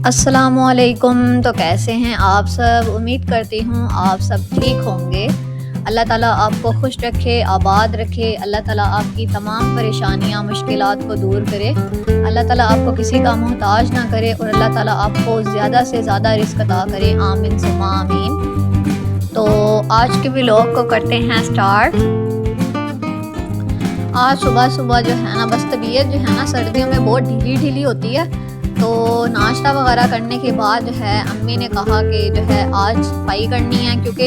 अस्सलामुअलैकुम। तो कैसे हैं आप सब? उम्मीद करती हूँ आप सब ठीक होंगे। अल्लाह ताला आपको खुश रखे, आबाद रखे। अल्लाह ताला आपकी तमाम परेशानियाँ, मुश्किलात को दूर करे। अल्लाह ताला आपको किसी का मोहताज ना करे और अल्लाह ताला आपको ज़्यादा से ज़्यादा रिज़्क़ अता करे। आमीन सुम्मा आमीन। तो आज के व्लॉग को करते हैं स्टार्ट। आज सुबह सुबह जो है ना, बस तबीयत जो है ना सर्दियों में बहुत ढीली ढीली होती है। तो नाश्ता वगैरह करने के बाद जो है अम्मी ने कहा कि जो है आज सफाई करनी है, क्योंकि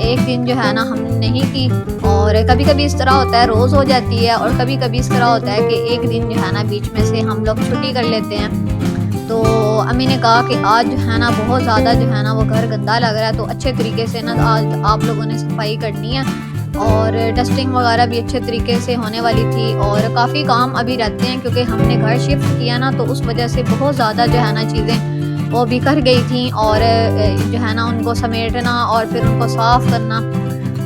एक दिन जो है ना हमने नहीं की। और कभी कभी इस तरह होता है, रोज़ हो जाती है, और कभी कभी इस तरह होता है कि एक दिन जो है ना बीच में से हम लोग छुट्टी कर लेते हैं। तो अम्मी ने कहा कि आज जो है ना बहुत ज़्यादा जो है ना वो घर गंदा लग रहा है, तो अच्छे तरीके से ना आज आप लोगों ने सफाई करनी है। और डस्टिंग वगैरह भी अच्छे तरीके से होने वाली थी। और काफ़ी काम अभी रहते हैं, क्योंकि हमने घर शिफ्ट किया ना, तो उस वजह से बहुत ज़्यादा जो है ना चीज़ें वो बिखर गई थी। और जो है ना उनको समेटना और फिर उनको साफ़ करना,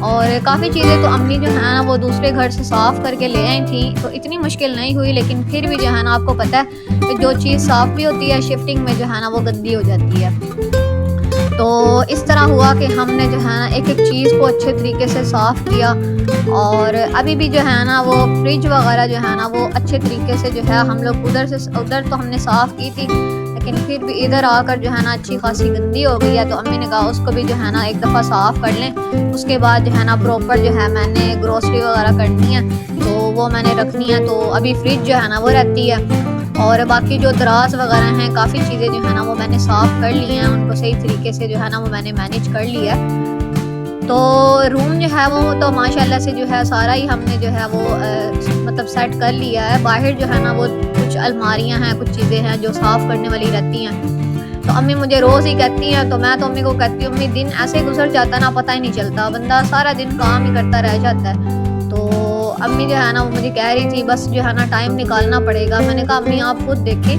और काफ़ी चीज़ें तो अम्मी जो है ना वो दूसरे घर से साफ़ करके ले आई थी, तो इतनी मुश्किल नहीं हुई। लेकिन फिर भी जो है ना आपको पता है कि जो चीज़ साफ़ भी होती है शिफ्टिंग में जो है ना वो गंदी हो जाती है। तो इस तरह हुआ कि हमने जो है ना एक एक चीज़ को अच्छे तरीके से साफ़ किया। और अभी भी जो है ना वो फ्रिज वगैरह जो है ना वो अच्छे तरीके से जो है हम लोग उधर तो हमने साफ़ की थी, लेकिन फिर भी इधर आकर जो है ना अच्छी खासी गंदी हो गई है। तो अम्मी ने कहा उसको भी जो है ना एक दफ़ा साफ़ कर लें। उसके बाद जो है ना प्रॉपर जो है मैंने ग्रोसरी वगैरह करनी है, तो वो मैंने रखनी है। तो अभी फ्रिज जो है ना वो रहती है, और बाकी जो दराज वगैरह हैं काफ़ी चीज़ें जो है ना वो मैंने साफ़ कर ली हैं, उनको सही तरीके से जो है ना वो मैंने मैनेज कर लिया। तो रूम जो है वो तो माशाल्लाह से जो है सारा ही हमने जो है वो मतलब सेट कर लिया है। बाहर जो है ना वो कुछ अलमारियां हैं, कुछ चीज़ें हैं जो साफ़ करने वाली रहती हैं। तो अम्मी मुझे रोज़ ही कहती हैं, तो मैं तो अम्मी को कहती हूँ अम्मी दिन ऐसे गुजर जाता ना, पता ही नहीं चलता, बंदा सारा दिन काम ही करता रह जाता है। तो अम्मी जो है ना वो मुझे कह रही थी बस जो है ना टाइम निकालना पड़ेगा। मैंने कहा अम्मी आप खुद देखें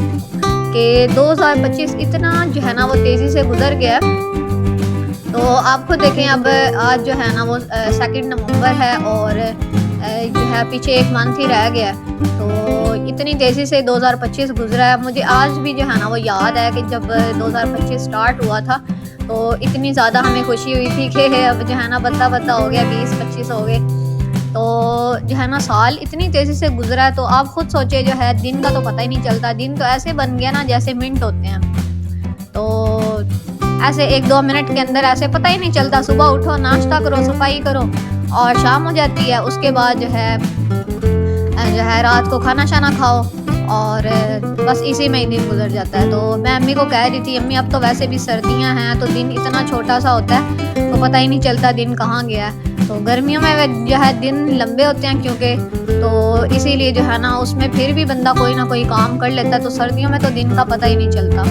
कि 2025 इतना जो है ना वो तेज़ी से गुजर गया। तो आप खुद देखें, अब आज जो है ना वो 2 नवंबर है, और जो है पीछे 1 मंथ ही रह गया है। तो इतनी तेज़ी से 2025 गुजरा है। मुझे आज भी जो है ना वो याद है कि जब 2025 स्टार्ट हुआ था तो इतनी ज़्यादा हमें खुशी हुई थी कि अब जो है ना बत्ता हो गया, 20-25 हो गए। तो जो है ना साल इतनी तेज़ी से गुजरा है। तो आप खुद सोचे जो है दिन का तो पता ही नहीं चलता। दिन तो ऐसे बन गया ना जैसे मिनट होते हैं। तो ऐसे 1-2 मिनट के अंदर ऐसे पता ही नहीं चलता। सुबह उठो, नाश्ता करो, सफाई करो, और शाम हो जाती है। उसके बाद जो है रात को खाना शाना खाओ, और बस इसी में ही दिन गुजर जाता है। तो मैं अम्मी को कह रही थी अम्मी अब तो वैसे भी सर्दियां हैं, तो दिन इतना छोटा सा होता है तो पता ही नहीं चलता दिन कहाँ गया है। तो गर्मियों में जो है दिन लंबे होते हैं, क्योंकि तो इसीलिए जो है ना उसमें फिर भी बंदा कोई ना कोई काम कर लेता है। तो सर्दियों में तो दिन का पता ही नहीं चलता।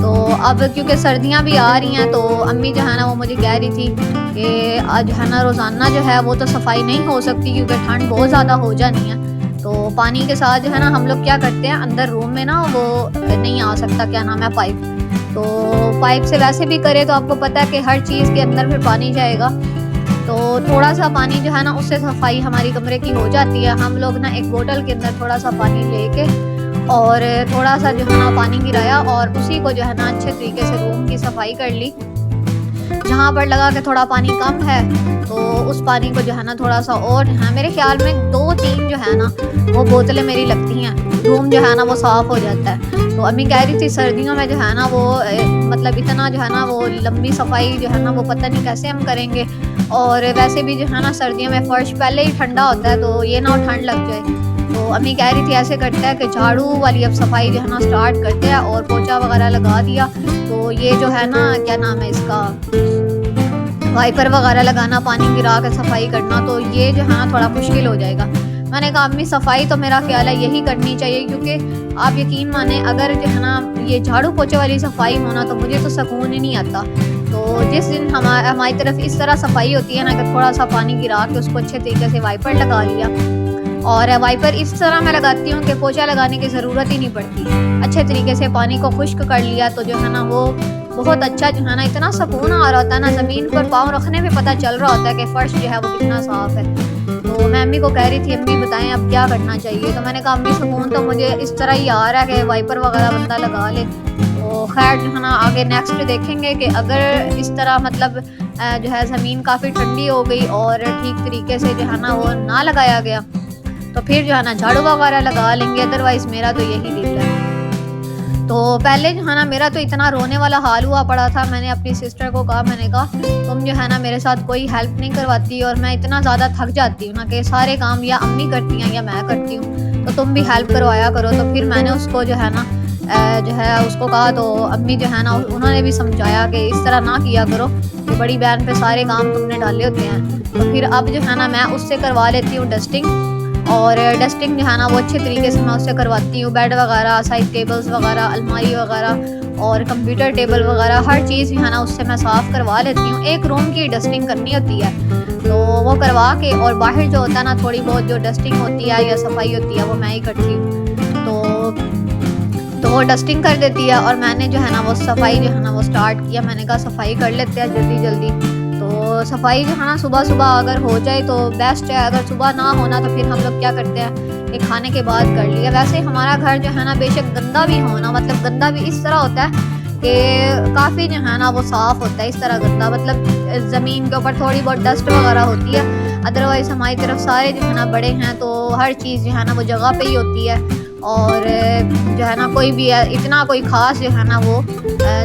तो अब क्योंकि सर्दियां भी आ रही हैं, तो अम्मी जो है ना वो मुझे कह रही थी कि आज जो है ना रोज़ाना जो है वो तो सफाई नहीं हो सकती, क्योंकि ठंड बहुत ज़्यादा हो जानी है। तो पानी के साथ जो है ना हम लोग क्या करते हैं, अंदर रूम में ना वो नहीं आ सकता, क्या नाम है, पाइप। तो पाइप से वैसे भी करे तो आपको पता है कि हर चीज़ के अंदर फिर पानी जाएगा। तो थोड़ा सा पानी जो है ना उससे सफाई हमारी कमरे की हो जाती है। हम लोग ना एक बोतल के अंदर थोड़ा सा पानी लेके और थोड़ा सा जो है ना पानी गिराया, और उसी को जो है ना अच्छे तरीके से रूम की सफाई कर ली। जहाँ पर लगा कि थोड़ा पानी कम है तो उस पानी को जो है ना थोड़ा सा और है, मेरे ख्याल में 2-3 जो है ना वो बोतलें मेरी लगती हैं, रूम जो है ना वो साफ़ हो जाता है। तो अम्मी कह रही थी सर्दियों में जो है ना वो मतलब इतना जो है ना वो लंबी सफाई जो है ना वो पता नहीं कैसे हम करेंगे। और वैसे भी जो है ना सर्दियों में फर्श पहले ही ठंडा होता है, तो ये ना ठंड लग जाए। तो अम्मी कह रही थी ऐसे करते हैं कि झाड़ू वाली अब सफाई जो है ना स्टार्ट करते हैं, और पोछा वगैरह लगा दिया। तो ये जो है ना क्या नाम है इसका, वाइपर वगैरह लगाना, पानी गिरा के सफाई करना, तो ये जो है ना थोड़ा मुश्किल हो जाएगा। मैंने कहा अम्मी सफाई तो मेरा ख्याल है यही करनी चाहिए, क्योंकि आप यकीन माने अगर जो है ना ये झाड़ू पोछे वाली सफाई होना तो मुझे तो सुकून ही नहीं आता। तो जिस दिन हमारी तरफ इस तरह सफाई होती है ना कि थोड़ा सा पानी गिरा के उसको अच्छे तरीके से वाइपर लगा लिया, और वाइपर इस तरह मैं लगाती हूँ कि पोछा लगाने की ज़रूरत ही नहीं पड़ती। अच्छे तरीके से पानी को खुश्क कर लिया तो जो है ना वो बहुत अच्छा जो है ना इतना सुकून आ रहा होता है ना, ज़मीन पर पाँव रखने में पता चल रहा होता है कि फ़र्श जो है वो कितना साफ़ है। तो तो मैं अम्मी को कह रही थी अम्मी बताएं अब क्या करना चाहिए। तो मैंने कहा अम्मी सुकून तो मुझे इस तरह ही आ रहा है कि वाइपर वगैरह बंदा लगा ले। तो खैर जो है ना आगे नेक्स्ट देखेंगे कि अगर इस तरह मतलब जो है ज़मीन काफ़ी ठंडी हो गई और ठीक तरीके से जो है ना वो ना लगाया गया तो फिर जो है ना झाड़ू वगैरह लगा लेंगे। अदरवाइज़ मेरा तो यही दिल है। तो पहले जो है ना मेरा तो इतना रोने वाला हाल हुआ पड़ा था। मैंने अपनी सिस्टर को कहा, मैंने कहा तुम जो है ना मेरे साथ कोई हेल्प नहीं करवाती और मैं इतना ज़्यादा थक जाती हूँ ना कि सारे काम या अम्मी करती हैं या मैं करती हूँ, तो तुम भी हेल्प करवाया करो। तो फिर मैंने उसको जो है ना उसको कहा, तो अम्मी जो है ना उन्होंने भी समझाया कि इस तरह ना किया करो कि बड़ी बहन पे सारे काम तुमने डाले होते हैं। तो फिर अब जो है ना मैं उससे करवा लेती हूँ डस्टिंग, और डस्टिंग जो है ना वो अच्छे तरीके से मैं उससे करवाती हूँ। बेड वगैरह, साइड टेबल्स वगैरह, अलमारी वगैरह और कंप्यूटर टेबल वगैरह हर चीज़ जो है ना उससे मैं साफ़ करवा लेती हूँ। एक रूम की डस्टिंग करनी होती है तो वो करवा के, और बाहर जो होता है ना थोड़ी बहुत जो डस्टिंग होती है या सफाई होती है वो मैं ही करती हूँ। तो वो डस्टिंग कर देती है और मैंने जो है ना वो सफाई जो है ना वो स्टार्ट किया। मैंने कहा सफाई कर लेते हैं जल्दी जल्दी। तो सफाई जो है ना सुबह सुबह अगर हो जाए तो बेस्ट है, अगर सुबह ना होना तो फिर हम लोग क्या करते हैं कि खाने के बाद कर लिया। वैसे हमारा घर जो है ना बेशक गंदा भी हो ना, मतलब गंदा भी इस तरह होता है कि काफ़ी जो है ना वो साफ़ होता है। इस तरह गंदा मतलब ज़मीन के ऊपर थोड़ी बहुत डस्ट वगैरह होती है, अदरवाइज़ हमारी तरफ सारे जो है ना बड़े हैं तो हर चीज़ जो है ना वो जगह पे ही होती है। और जो है ना कोई भी इतना कोई ख़ास जो है ना वो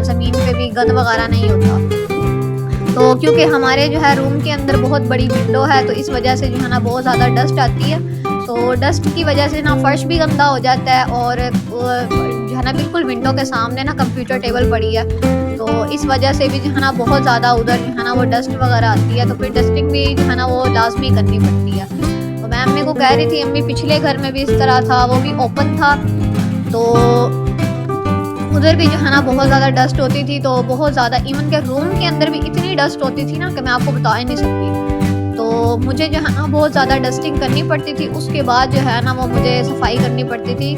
ज़मीन पे भी गंद वगैरह नहीं होता। तो क्योंकि हमारे जो है रूम के अंदर बहुत बड़ी विंडो है तो इस वजह से जो है ना बहुत ज़्यादा डस्ट आती है। तो डस्ट की वजह से ना फर्श भी गंदा हो जाता है, और जो है ना बिल्कुल विंडो के सामने ना कंप्यूटर टेबल पड़ी है तो इस वजह से भी जो है ना बहुत ज़्यादा उधर जो है ना वो डस्ट वगैरह आती है। तो फिर डस्टिंग भी जो है ना वो लाजमी करनी पड़ती है। तो मैं अम्मी को कह रही थी, अम्मी पिछले घर में भी इस तरह था, वो भी ओपन था तो उधर भी जो है ना बहुत ज़्यादा डस्ट होती थी। तो बहुत ज़्यादा इवन के रूम के अंदर भी इतनी डस्ट होती थी ना कि मैं आपको बता ही नहीं सकती। तो मुझे जो है ना बहुत ज़्यादा डस्टिंग करनी पड़ती थी, उसके बाद जो है ना वो मुझे सफाई करनी पड़ती थी।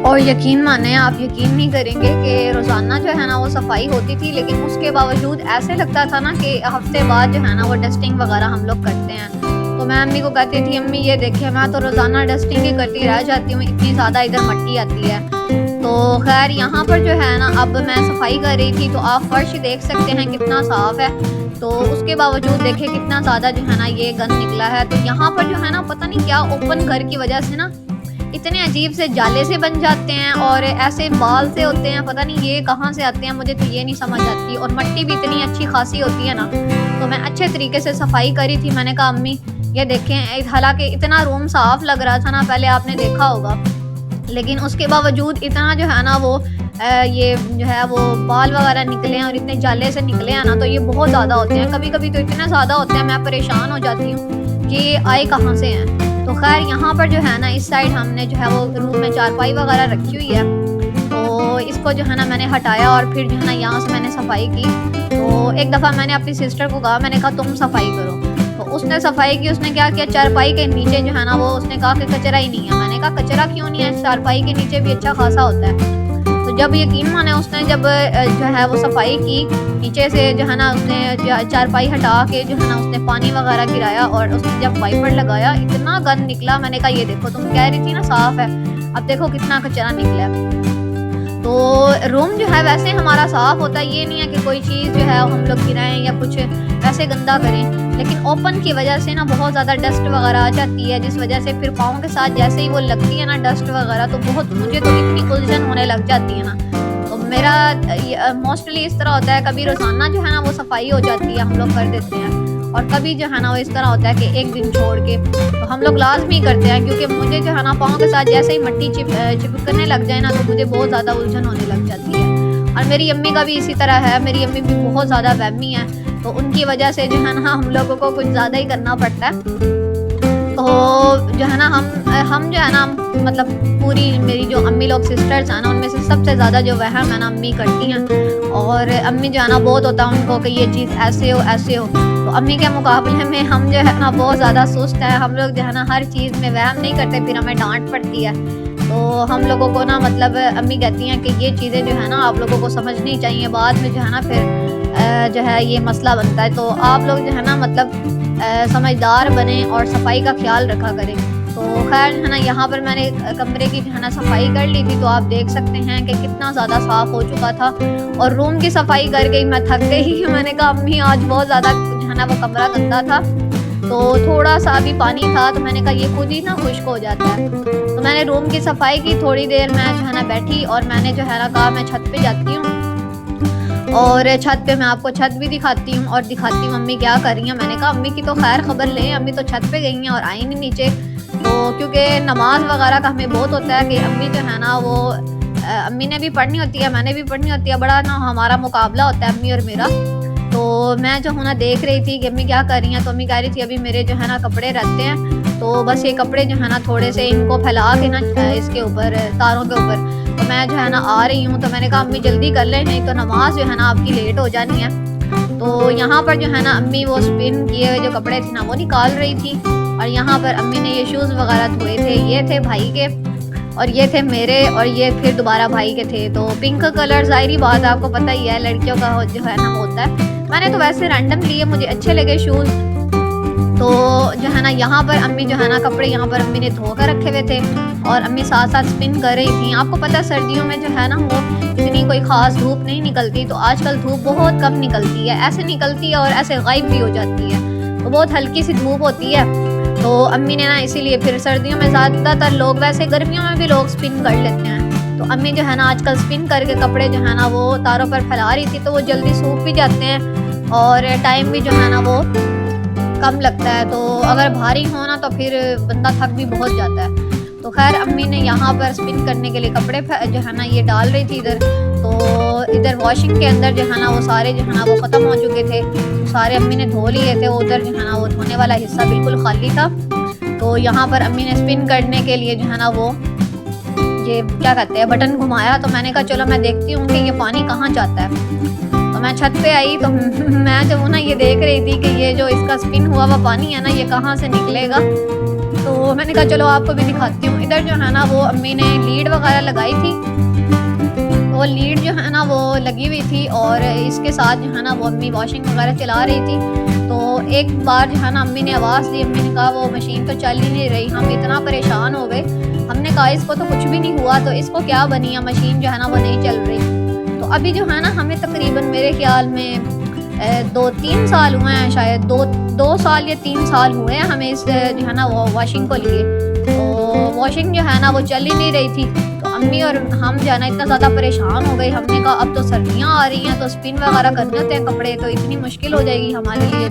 और यकीन माने, आप यकीन नहीं करेंगे कि रोज़ाना जो है ना वो सफाई होती थी, लेकिन उसके बावजूद ऐसे लगता था ना कि हफ्ते बाद जो है ना वो डस्टिंग वगैरह हम लोग करते हैं। तो मैं अम्मी को कहती थी, अम्मी ये देखिए मैं तो रोज़ाना डस्टिंग ही करती रह जाती हूँ, इतनी ज़्यादा इधर मट्टी आती है। तो खैर यहाँ पर जो है ना अब मैं सफाई कर रही थी तो आप फर्श देख सकते हैं कितना साफ़ है। तो उसके बावजूद देखिए कितना ज़्यादा जो है ना ये गंद निकला है। तो यहाँ पर जो है ना पता नहीं क्या ओपन घर की वजह से ना इतने अजीब से जाले से बन जाते हैं और ऐसे बाल से होते हैं, पता नहीं ये कहाँ से आते हैं, मुझे तो ये नहीं समझ आती। और मट्टी भी इतनी अच्छी खासी होती है ना। तो मैं अच्छे तरीके से सफाई करी थी। मैंने कहा अम्मी ये देखें, हालांकि इतना रूम साफ़ लग रहा था ना, पहले आपने देखा होगा, लेकिन उसके बावजूद इतना जो है ना वो ये जो है वो बाल वगैरह निकले हैं और इतने जाले से निकले हैं ना, तो ये बहुत ज़्यादा होते हैं। कभी कभी तो इतने ज़्यादा होते हैं मैं परेशान हो जाती हूँ कि ये आए कहाँ से हैं। तो खैर यहाँ पर जो है ना इस साइड हमने जो है वो रूम में चारपाई वगैरह रखी हुई है, तो इसको जो है ना मैंने हटाया और फिर जो है ना यहाँ से मैंने सफाई की। तो एक दफ़ा मैंने अपनी सिस्टर को कहा, मैंने कहा तुम सफाई करो, तो उसने सफाई की। उसने क्या किया, चारपाई के नीचे जो है ना वो उसने कहा कि कचरा ही नहीं है। मैंने कहा कचरा क्यों नहीं है, चारपाई के नीचे भी अच्छा खासा होता है। तो जब यकीन माने उसने जब जो है वो सफाई की, नीचे से जो है ना उसने चारपाई हटा के जो है ना उसने पानी वगैरह गिराया और उसने जब वाइपर लगाया इतना गंद निकला। मैंने कहा ये देखो, तुम कह रही थी ना साफ़ है, अब देखो कितना कचरा निकला। तो रूम जो है वैसे हमारा साफ़ होता है, ये नहीं है कि कोई चीज़ जो है हम लोग गिराएं या कुछ वैसे गंदा करें, लेकिन ओपन की वजह से ना बहुत ज़्यादा डस्ट वगैरह आ जाती है, जिस वजह से फिर पाँव के साथ जैसे ही वो लगती है ना डस्ट वगैरह, तो बहुत मुझे तो इतनी उलझन होने लग जाती है ना। तो मेरा मोस्टली इस तरह होता है, कभी रोज़ाना जो है ना वो सफाई हो जाती है, हम लोग कर देते हैं, और कभी जो है ना वो इस तरह होता है कि एक दिन छोड़ के तो हम लोग लाजमी करते हैं, क्योंकि मुझे जो है ना पाँव के साथ जैसे ही मट्टी चिपकने लग जाए ना तो मुझे बहुत ज़्यादा उलझन होने लग जाती है। और मेरी अम्मी का भी इसी तरह है, मेरी अम्मी भी बहुत ज़्यादा वहमी है, तो उनकी वजह से जो है ना हम लोगों को कुछ ज़्यादा ही करना पड़ता है। तो जो है ना हम जो है ना मतलब पूरी मेरी जो अम्मी लोग सिस्टर्स हैं ना उनमें से सबसे ज़्यादा जो वहम है ना अम्मी करती हैं, और अम्मी जो है ना बहुत होता है उनको कि ये चीज़ ऐसे हो ऐसे हो। तो अम्मी के मुकाबले में हम जो है ना बहुत ज़्यादा सुस्त है, हम लोग जो है ना हर चीज़ में वहम नहीं करते, फिर हमें डांट पड़ती है। तो हम लोगों को ना मतलब अम्मी कहती हैं कि ये चीज़ें जो है ना आप लोगों को समझनी चाहिए, बाद में जो है ना फिर जो है ये मसला बनता है। तो आप लोग जो है ना मतलब समझदार बने और सफाई का ख्याल रखा करें। तो खैर है ना, यहाँ पर मैंने कमरे की जो है ना सफाई कर ली थी, तो आप देख सकते हैं कि कितना ज़्यादा साफ़ हो चुका था। और रूम की सफाई करके मैं थक गई। मैंने कहा अम्मी आज बहुत ज़्यादा जो है ना वो कमरा गंदा था, तो थोड़ा सा भी पानी था, तो मैंने कहा ये खुद ही ना खुश्क हो जाता है। तो मैंने रूम की सफाई की, थोड़ी देर मैं जो है ना बैठी और मैंने जो है ना कहा मैं छत पे जाती हूँ और छत पे मैं आपको छत भी दिखाती हूँ और दिखाती हूँ अम्मी क्या कर रही हैं। मैंने कहा अम्मी की तो खैर खबर लें, अम्मी तो छत पे गई हैं और आई नहीं नीचे। तो क्योंकि नमाज वगैरह का हमें बहुत होता है कि अम्मी जो है ना वो अम्मी ने भी पढ़नी होती है, मैंने भी पढ़नी होती है, बड़ा ना हमारा मुकाबला होता है अम्मी और मेरा। तो मैं जो है ना देख रही थी कि अम्मी क्या कर रही हैं, तो अम्मी कह रही थी अभी मेरे जो है ना कपड़े रहते हैं, तो बस ये कपड़े जो है ना थोड़े से इनको फैला के ना इसके ऊपर तारों के ऊपर, तो मैं जो है ना आ रही हूँ। तो मैंने कहा अम्मी जल्दी कर लें, नहीं तो नमाज जो है ना आपकी लेट हो जानी है। तो यहाँ पर जो है ना अम्मी वो स्पिन किए हुए जो कपड़े थे ना वो निकाल रही थी, और यहाँ पर अम्मी ने ये शूज़ वगैरह धोए थे, ये थे भाई के और ये थे मेरे और ये फिर दोबारा भाई के थे। तो पिंक कलर ज़ाहिरी बात है, आपको पता ही है लड़कियों का जो है ना होता है। मैंने तो वैसे रैंडम लिए, मुझे अच्छे लगे शूज़। तो जो है ना यहाँ पर अम्मी जो है ना कपड़े यहाँ पर अम्मी ने धो कर रखे हुए थे और अम्मी साथ साथ स्पिन कर रही थी। आपको पता है सर्दियों में जो है ना वो इतनी कोई ख़ास धूप नहीं निकलती, तो आजकल धूप बहुत कम निकलती है, ऐसे निकलती है और ऐसे गायब भी हो जाती है, तो बहुत हल्की सी धूप होती है। तो अम्मी ने ना इसीलिए फिर सर्दियों में ज़्यादातर लोग, वैसे गर्मियों में भी लोग स्पिन कर लेते हैं, तो अम्मी जो है ना आजकल स्पिन करके कपड़े जो है ना वो तारों पर फैला रही थी, तो वो जल्दी सूख भी जाते हैं और टाइम भी जो है ना वो कम लगता है। तो अगर भारी हो ना तो फिर बंदा थक भी बहुत जाता है। तो खैर अम्मी ने यहाँ पर स्पिन करने के लिए कपड़े जो है ना ये डाल रही थी इधर। तो इधर वॉशिंग के अंदर जो है ना वो सारे जो है ना वो ख़त्म हो चुके थे, तो सारे अम्मी ने धो लिए थे। उधर जो है ना वो धोने वाला हिस्सा बिल्कुल खाली था। तो यहाँ पर अम्मी ने स्पिन करने के लिए जो है ना वो ये क्या कहते हैं बटन घुमाया। तो मैंने कहा चलो मैं देखती हूँ कि ये पानी कहाँ जाता है। तो मैं छत पे आई, तो मैं जो हूँ ना ये देख रही थी कि ये जो इसका स्पिन हुआ हुआ पानी है ना ये कहाँ से निकलेगा। तो मैंने कहा चलो आपको भी दिखाती हूँ। इधर जो है ना वो अम्मी ने लीड वगैरह लगाई थी, वो लीड जो है ना वो लगी हुई थी और इसके साथ जो है ना वो अम्मी वॉशिंग वगैरह चला रही थी। तो एक बार जो है ना अम्मी ने आवाज़ दी, अम्मी ने कहा वो मशीन तो चल ही नहीं रही, हम इतना परेशान हो गए। हमने कहा इसको तो कुछ भी नहीं हुआ, तो इसको क्या बनी है, मशीन जो है ना वो नहीं चल रही। तो अभी जो है ना हमें तकरीबन मेरे ख्याल में 2-3 साल हुए हैं, शायद 2 साल या 3 साल हुए हैं हमें इस जो है ना वो वॉशिंग को लिए। तो वॉशिंग जो है ना वो चल ही नहीं रही थी। तो अम्मी और हम जो है ना इतना ज़्यादा परेशान हो गए, हमने कहा अब तो सर्दियाँ आ रही हैं तो स्पिन वगैरह करने होते हैं कपड़े, तो इतनी मुश्किल हो जाएगी हमारे लिए।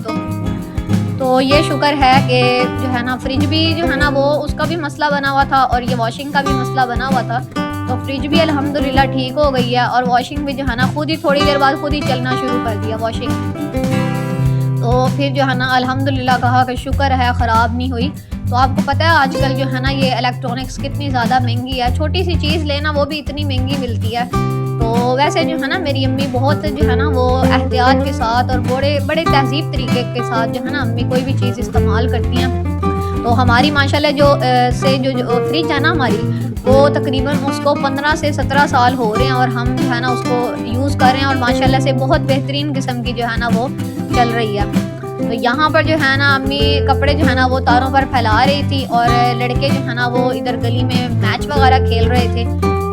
तो ये शुक्र है कि जो है ना फ्रिज भी जो है ना वो उसका भी मसला बना हुआ था और ये वॉशिंग का भी मसला बना हुआ था। तो फ्रिज भी अल्हम्दुलिल्लाह ठीक हो गई है और वॉशिंग भी जो है ना खुद ही थोड़ी देर बाद खुद ही चलना शुरू कर दिया वॉशिंग। तो फिर जो है ना अल्हम्दुलिल्लाह कहा कि शुक्र है ख़राब नहीं हुई। तो आपको पता है आजकल जो है ना ये इलेक्ट्रॉनिक्स कितनी ज़्यादा महंगी है, छोटी सी चीज़ लेना वो भी इतनी महंगी मिलती है। तो वैसे जो है ना मेरी अम्मी बहुत जो है ना वो एहतियात के साथ और बड़े तहज़ीब तरीके के साथ जो है ना अम्मी कोई भी चीज़ इस्तेमाल करती हैं। तो हमारी माशाल्लाह जो फ्रिज है ना हमारी वो तकरीबन उसको 15 से 17 साल हो रहे हैं और हम जो है ना उसको यूज़ कर रहे हैं और माशाल्लाह से बहुत बेहतरीन किस्म की जो है ना वो चल रही है। तो यहाँ पर जो है ना अम्मी कपड़े जो है ना वो तारों पर फैला रही थी और लड़के जो है ना वो इधर गली में मैच वगैरह खेल रहे थे।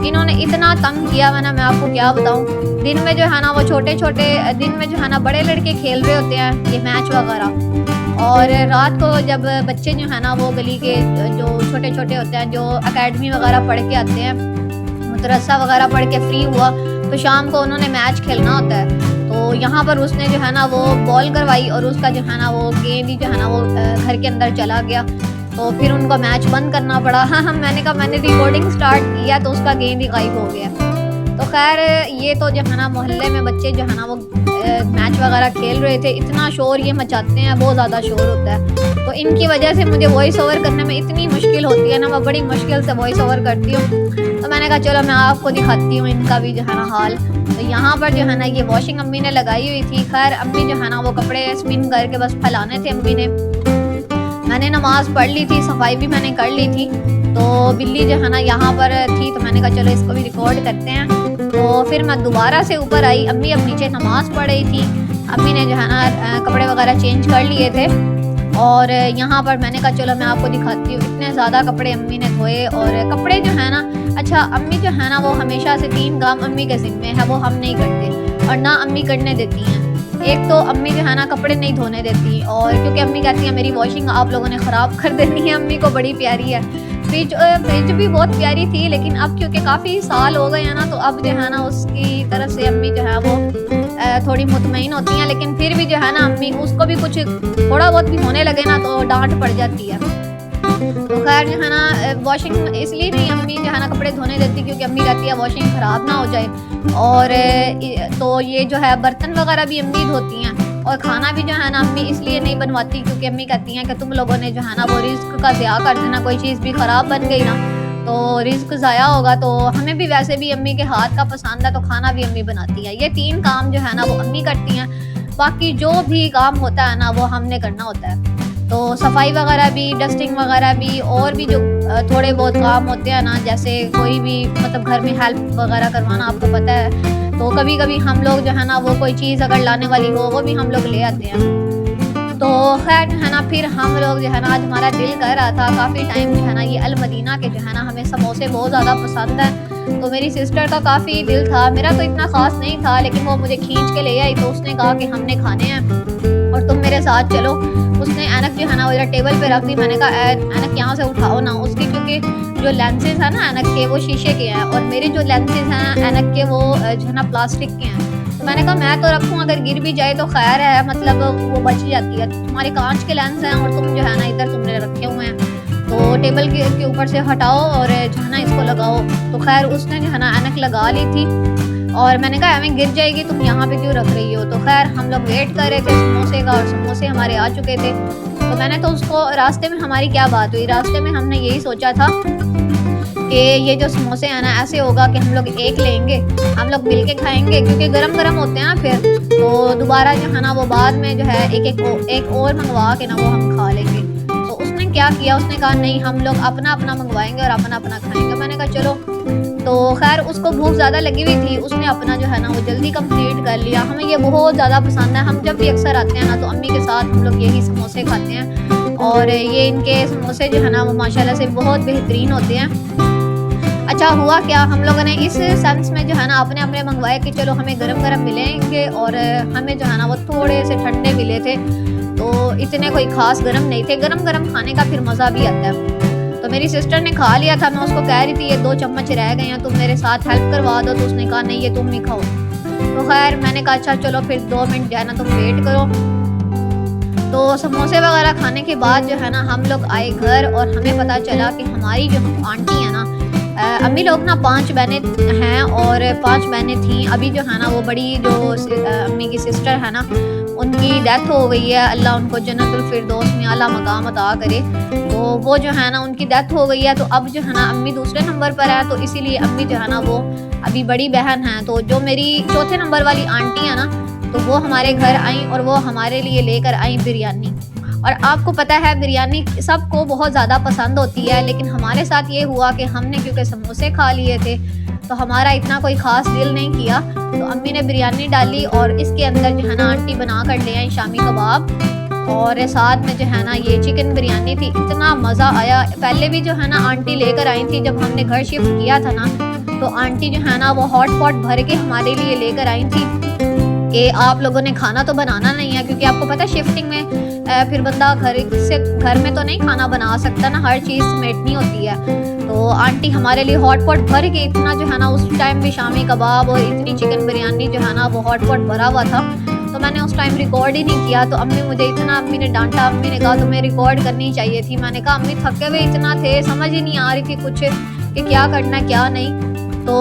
इन्होंने इतना तंग किया है ना, मैं आपको क्या बताऊँ। दिन में जो है ना वो छोटे दिन में जो है ना बड़े लड़के खेल रहे होते हैं ये मैच वगैरह, और रात को जब बच्चे जो है ना वो गली के जो छोटे होते हैं जो एकेडमी वगैरह पढ़ के आते हैं, मदरसा वगैरह पढ़ के फ्री हुआ, तो शाम को उन्होंने मैच खेलना होता है। तो यहाँ पर उसने जो है ना वो बॉल करवाई और उसका जो है ना वो गेंद ही जो है ना वो घर के अंदर चला गया। तो फिर उनको मैच बंद करना पड़ा। हाँ मैंने कहा मैंने रिकॉर्डिंग स्टार्ट किया तो उसका गेंद ही गायब हो गया। तो खैर ये तो जो है ना मोहल्ले में बच्चे जो है ना वो मैच वगैरह खेल रहे थे, इतना शोर ये मचाते हैं, बहुत ज़्यादा शोर होता है। तो इनकी वजह से मुझे वॉइस ओवर करने में इतनी मुश्किल होती है ना, मैं बड़ी मुश्किल से वॉइस ओवर करती हूँ। तो मैंने कहा चलो मैं आपको दिखाती हूँ इनका भी जो है ना हाल। तो यहाँ पर जो है ना ये वॉशिंग अम्मी ने लगाई हुई थी। खैर अम्मी जो है ना वो कपड़े स्पिन करके बस फैलाने थे अम्मी ने। मैंने नमाज़ पढ़ ली थी, सफाई भी मैंने कर ली थी। तो बिल्ली जो है ना यहाँ पर थी, तो मैंने कहा चलो इसको भी रिकॉर्ड करते हैं। तो फिर मैं दोबारा से ऊपर आई, अम्मी अब नीचे नमाज़ पढ़ रही थी। अम्मी ने जो है ना कपड़े वगैरह चेंज कर लिए थे और यहाँ पर मैंने कहा चलो मैं आपको दिखाती हूँ। इतने ज़्यादा कपड़े अम्मी ने धोए, और कपड़े जो है ना, अच्छा अम्मी जो है ना वो हमेशा से 3 काम अम्मी के ज़िम्मे है, वो हम नहीं करते और ना अम्मी करने देती हैं। एक तो अम्मी जो है ना कपड़े नहीं धोने देती, और क्योंकि अम्मी कहती है मेरी वॉशिंग आप लोगों ने ख़राब कर देनी है। अम्मी को बड़ी प्यारी है फ्रिज भी बहुत प्यारी थी, लेकिन अब क्योंकि काफ़ी साल हो गए हैं ना, तो अब जो है ना उसकी तरफ से अम्मी जो है वो थोड़ी मुतमईन होती हैं। लेकिन फिर भी जो है ना अम्मी उसको भी कुछ थोड़ा बहुत भी होने लगे ना तो डांट पड़ जाती है। तो खैर जो है ना वॉशिंग इसलिए नहीं अम्मी जो है ना कपड़े धोने देती, क्योंकि अम्मी कहती है वॉशिंग ख़राब ना हो जाए। और तो ये जो है बर्तन वगैरह भी अम्मी धोती हैं, और खाना भी जो है ना अम्मी इसलिए नहीं बनवाती क्योंकि अम्मी कहती हैं कि तुम लोगों ने जो है ना वो रिस्क का ज़िया कर देना, कोई चीज़ भी ख़राब बन गई ना तो रिस्क ज़ाया होगा। तो हमें भी वैसे भी अम्मी के हाथ का पसंद है, तो खाना भी अम्मी बनाती है। ये 3 काम जो है ना वो अम्मी करती हैं, बाकी जो भी काम होता है ना वो हमने करना होता है। तो सफाई वगैरह भी, डस्टिंग वगैरह भी, और भी जो थोड़े बहुत काम होते हैं ना, जैसे कोई भी मतलब घर में हेल्प वगैरह करवाना, आपको पता है। तो कभी कभी हम लोग जो है ना वो कोई चीज़ अगर लाने वाली हो वो भी हम लोग ले आते हैं। तो खैर है ना फिर हम लोग जो है ना आज हमारा दिल कर रहा था काफ़ी टाइम जो है ना ये अल मदीना के जो है ना हमें समोसे बहुत ज़्यादा पसंद है। तो मेरी सिस्टर का काफ़ी दिल था, मेरा तो इतना ख़ास नहीं था, लेकिन वो मुझे खींच के ले आई। तो उसने कहा कि हमने खाने हैं और तुम मेरे साथ चलो। उसने ऐनक जो है ना वो इधर टेबल पे रख दी। मैंने कहा ऐनक यहाँ से उठाओ ना, उसकी क्योंकि जो लेंसेज है ना ऐनक के वो शीशे के हैं, और मेरे जो लेंसेज हैं ऐनक के वो जो है ना प्लास्टिक के हैं। तो मैंने कहा मैं तो रखूँ, अगर गिर भी जाए तो खैर है, मतलब वो बच जाती है। तुम्हारे कांच के लेंस हैं और तुम जो है ना इधर तुमने रखे हुए हैं, तो टेबल के ऊपर से हटाओ और जो है ना इसको लगाओ। तो खैर उसने जो है ना ऐनक लगा ली थी, और मैंने कहा हमें गिर जाएगी, तुम यहाँ पे क्यों रख रही हो। तो खैर हम लोग वेट कर रहे थे समोसे का, और समोसे हमारे आ चुके थे। तो मैंने तो उसको रास्ते में, हमारी क्या बात हुई, रास्ते में हमने यही सोचा था कि ये जो समोसे हैं ना ऐसे होगा कि हम लोग एक लेंगे, हम लोग मिल के खाएंगे, क्योंकि गरम गरम होते हैं ना फिर, तो दोबारा जो है ना वो बाद में जो है एक और मंगवा के ना वो हम खा लेंगे। तो उसने क्या किया, उसने कहा नहीं हम लोग अपना अपना मंगवाएंगे और अपना अपना खाएंगे। मैंने कहा चलो। तो खैर उसको भूख ज़्यादा लगी हुई थी, उसने अपना जो है ना वो जल्दी कंप्लीट कर लिया। हमें ये बहुत ज़्यादा पसंद है, हम जब भी अक्सर आते हैं ना तो अम्मी के साथ हम लोग यही समोसे खाते हैं, और ये इनके समोसे जो है ना वो माशाल्लाह से बहुत बेहतरीन होते हैं। अच्छा हुआ क्या, हम लोगों ने इस सेंस में जो है ना अपने अपने मंगवाए कि चलो हमें गरम गरम मिलेंगे, और हमें जो है ना वो थोड़े से ठंडे मिले थे, तो इतने कोई ख़ास गरम नहीं थे। गरम गरम खाने का फिर मज़ा भी आता है। तो मेरी सिस्टर ने खा लिया था, मैं उसको कह रही थी ये 2 चम्मच रह गए हैं, तुम मेरे साथ हेल्प करवा दो। तो उसने कहा नहीं ये तुम ही खाओ। तो खैर मैंने कहा अच्छा चलो फिर 2 मिनट जो है ना तुम वेट करो। तो समोसे वगैरह खाने के बाद जो है ना हम लोग आए घर, और हमें पता चला कि हमारी जो आंटी है ना, अम्मी लोग ना 5 बहनें हैं, और 5 बहनें थीं। अभी जो है ना वो बड़ी जो अम्मी की सिस्टर है ना उनकी डेथ हो गई है, अल्लाह उनको जन्नतुल फिरदौस में आला मकाम अता करे। तो वो जो है ना उनकी डेथ हो गई है, तो अब जो है ना अम्मी दूसरे नंबर पर है, तो इसीलिए अम्मी जो है ना वो अभी बड़ी बहन है। तो जो मेरी चौथे नंबर वाली आंटी है ना, तो वो हमारे घर आई और वो हमारे लिए लेकर आई बिरयानी। और आपको पता है बिरयानी सबको बहुत ज़्यादा पसंद होती है, लेकिन हमारे साथ ये हुआ कि हमने क्योंकि समोसे खा लिए थे तो हमारा इतना कोई ख़ास दिल नहीं किया। तो अम्मी ने बिरयानी डाली, और इसके अंदर जो है ना आंटी बना कर ले आई शामी कबाब, और साथ में जो है ना ये चिकन बिरयानी थी। इतना मज़ा आया। पहले भी जो है ना आंटी लेकर आई थी, जब हमने घर शिफ्ट किया था ना, तो आंटी जो है ना वो हॉट पॉट भर के हमारे लिए लेकर आई थी कि आप लोगों ने खाना तो बनाना नहीं है, क्योंकि आपको पता है शिफ्टिंग में फिर बंदा घर में तो नहीं खाना बना सकता ना, हर चीज़ समेटनी होती है। तो आंटी हमारे लिए हॉट पॉट भर के, इतना जो है ना उस टाइम भी शामी कबाब और इतनी चिकन बिरयानी जो है ना वो हॉट पॉट भरा हुआ था। तो मैंने उस टाइम रिकॉर्ड ही नहीं किया। तो अम्मी ने डांटा, अम्मी ने कहा तुम्हें रिकॉर्ड करनी चाहिए थी। मैंने कहा अम्मी थके हुए इतना थे, समझ ही नहीं आ रही थी कुछ कि क्या करना क्या नहीं। तो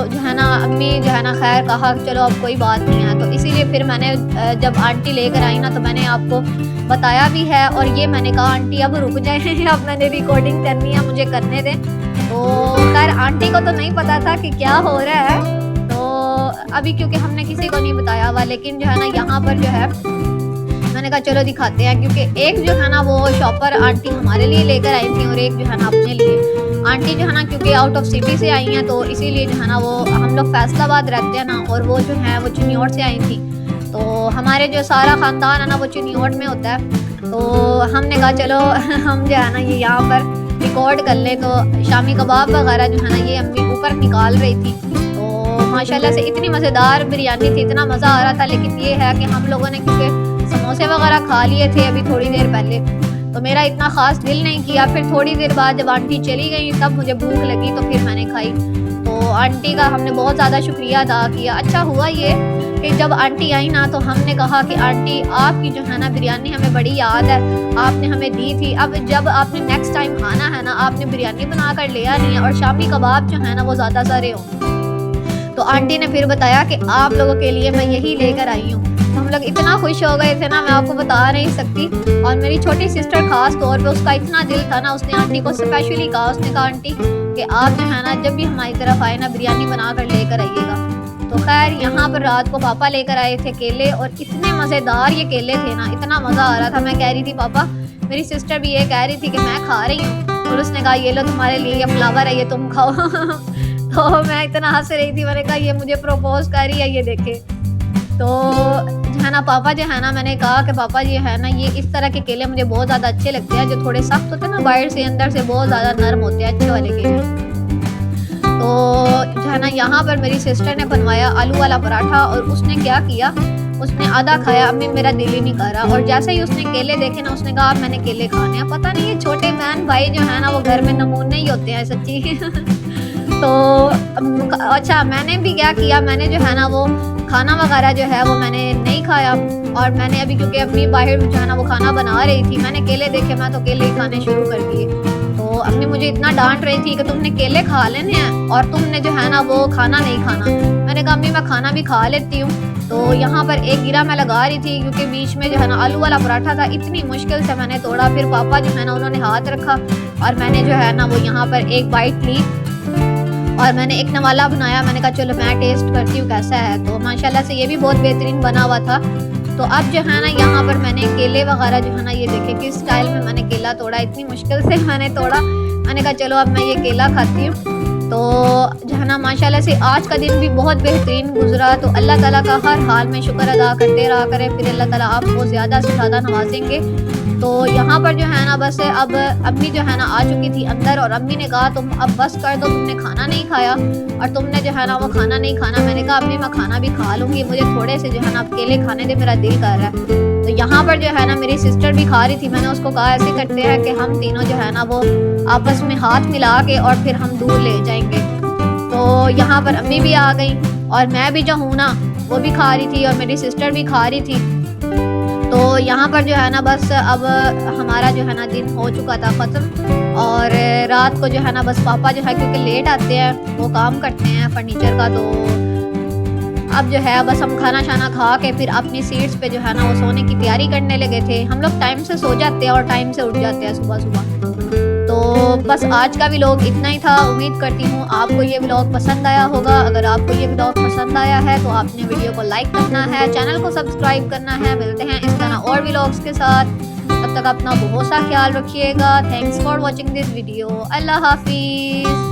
जो है ना अम्मी जो है ना खैर कहा चलो अब कोई बात नहीं है। तो इसीलिए फिर मैंने जब आंटी लेकर आई ना तो मैंने आपको बताया भी है, और ये मैंने कहा आंटी अब रुक जाए अब मैंने रिकॉर्डिंग करनी है, मुझे करने दें। तो खैर आंटी को तो नहीं पता था कि क्या हो रहा है, तो अभी क्योंकि हमने किसी को नहीं बताया हुआ, लेकिन जो है ना यहाँ पर जो है मैंने कहा चलो दिखाते हैं, क्योंकि एक जो है ना वो शॉपर आंटी हमारे लिए लेकर आई थी और एक जो है ना अपने लिए। आंटी जो है ना क्योंकि आउट ऑफ सिटी से आई हैं, तो इसीलिए जो है ना वो हम लोग फैसलाबाद रहते हैं ना, और वो जो है वो चिन्योट से आई थी। तो हमारे जो सारा ख़ानदान है ना वो चिन्योट में होता है। तो हमने कहा चलो हम जो है ना ये यहाँ पर रिकॉर्ड कर लें। तो शामी कबाब वगैरह जो है ना ये अम्मी ऊपर निकाल रही थी। तो माशाल्लाह से इतनी मज़ेदार बिरयानी थी, इतना मज़ा आ रहा था। लेकिन ये है कि हम लोगों ने क्योंकि समोसे वगैरह खा लिए थे अभी थोड़ी देर पहले, तो मेरा इतना ख़ास दिल नहीं किया। फिर थोड़ी देर बाद जब आंटी चली गई तब मुझे भूख लगी तो फिर मैंने खाई। तो आंटी का हमने बहुत ज़्यादा शुक्रिया अदा किया। अच्छा हुआ ये कि जब आंटी आई ना तो हमने कहा कि आंटी आपकी जो है ना बिरयानी हमें बड़ी याद है, आपने हमें दी थी। अब जब आपने नेक्स्ट टाइम आना है ना, आपने बिरयानी बना कर ले आनी है और शामी कबाब जो है ना वो ज़्यादा सारे हों। तो आंटी ने फिर बताया कि आप लोगों के लिए मैं यही लेकर आई हूँ। तो हम लोग इतना खुश हो गए थे ना, मैं आपको बता नहीं सकती। और मेरी छोटी सिस्टर खास तौर पे उसका इतना दिल था ना, उसने आंटी को स्पेशली कहा, उसने कहा आंटी कि आप जो है ना जब भी हमारी तरफ आए ना बिरयानी बना कर लेकर आइएगा। तो खैर यहाँ पर रात को पापा लेकर आए थे केले, और इतने मज़ेदार ये केले थे ना, इतना मज़ा आ रहा था। मैं कह रही थी पापा, मेरी सिस्टर भी ये कह रही थी कि मैं खा रही हूँ, और उसने कहा ये लो तुम्हारे लिए ये फ्लावर है, ये तुम खाओ। तो मैं इतना हंस रही थी, मैंने कहा ये मुझे प्रपोज कर रही है, ये देखे। तो जो है ना पापा जो है ना, मैंने कहा कि पापा जी है ना ये इस तरह के केले मुझे बहुत ज़्यादा अच्छे लगते हैं, जो थोड़े सख्त होते हैं ना बाहर से, अंदर से बहुत ज़्यादा नरम होते हैं, अच्छे वाले केले। तो जो है ना यहाँ पर मेरी सिस्टर ने बनवाया आलू वाला पराठा, और उसने क्या किया, उसने आधा खाया, अम्मी मेरा दिल ही नहीं कर रहा। और जैसे ही उसने केले देखे ना, उसने कहा मैंने केले खाने हैं। पता नहीं ये छोटे बहन भाई जो है ना वो घर में नमूने ही होते हैं सच्ची। तो अच्छा मैंने भी क्या किया, मैंने जो है ना वो खाना वगैरह जो है वो मैंने नहीं खाया। और मैंने अभी क्योंकि अम्मी बाहर जो है ना वो खाना बना रही थी, मैंने केले देखे, मैं तो केले ही खाने शुरू कर दिए। तो अम्मी मुझे इतना डांट रही थी कि तुमने केले खा लेने हैं और तुमने जो है ना वो खाना नहीं खाना। मैंने कहा अम्मी मैं खाना भी खा लेती हूँ। तो यहाँ पर एक गिरा मैं लगा रही थी क्योंकि बीच में जो है ना आलू वाला पराठा था, इतनी मुश्किल से मैंने तोड़ा। फिर पापा जो है ना उन्होंने हाथ रखा और मैंने जो है ना वो यहाँ पर एक बाइट ली और मैंने एक नवाला बनाया। मैंने कहा चलो मैं टेस्ट करती हूँ कैसा है। तो माशाल्लाह से ये भी बहुत बेहतरीन बना हुआ था। तो अब जो है ना यहाँ पर मैंने केले वगैरह जो है ना ये देखे किस स्टाइल में मैंने केला तोड़ा, इतनी मुश्किल से मैंने तोड़ा। मैंने कहा चलो अब मैं ये केला खाती हूँ। तो जो है ना माशाल्लाह से आज का दिन भी बहुत बेहतरीन गुजरा। तो अल्लाह ताला का हर हाल में शुक्र अदा करते रहा करें, फिर अल्लाह ताला आपको ज़्यादा से ज़्यादा नवाजेंगे। तो यहाँ पर जो है ना बस अब अम्मी जो है ना आ चुकी थी अंदर, और अम्मी ने कहा तुम अब बस कर दो, तुमने खाना नहीं खाया और तुमने जो है ना वो खाना नहीं खाना। मैंने कहा अम्मी मैं खाना भी खा लूँगी, मुझे थोड़े से जो है ना अब केले खाने दे, मेरा दिल कर रहा है। तो यहाँ पर जो है ना मेरी सिस्टर भी खा रही थी। मैंने उसको कहा ऐसे करते हैं कि हम तीनों जो है ना वो आपस में हाथ मिला के और फिर हम दूर ले जाएंगे। तो यहाँ पर अम्मी भी आ गई और मैं भी जो हूँ ना वो भी खा रही थी और मेरी सिस्टर भी खा रही थी। तो यहाँ पर जो है ना बस अब हमारा जो है ना दिन हो चुका था ख़त्म। और रात को जो है ना बस पापा जो है क्योंकि लेट आते हैं, वो काम करते हैं फर्नीचर का, तो अब जो है बस हम खाना शाना खा के फिर अपनी सीट्स पे जो है ना वो सोने की तैयारी करने लगे थे। हम लोग टाइम से सो जाते हैं और टाइम से उठ जाते हैं सुबह सुबह। तो बस आज का व्लॉग इतना ही था। उम्मीद करती हूँ आपको ये व्लॉग पसंद आया होगा। अगर आपको ये व्लॉग पसंद आया है तो आपने वीडियो को लाइक करना है, चैनल को सब्सक्राइब करना है। मिलते हैं इस तरह और व्लॉग्स के साथ, तब तक अपना बहुत सा ख्याल रखिएगा। Thanks for watching this video. अल्लाह हाफिज़।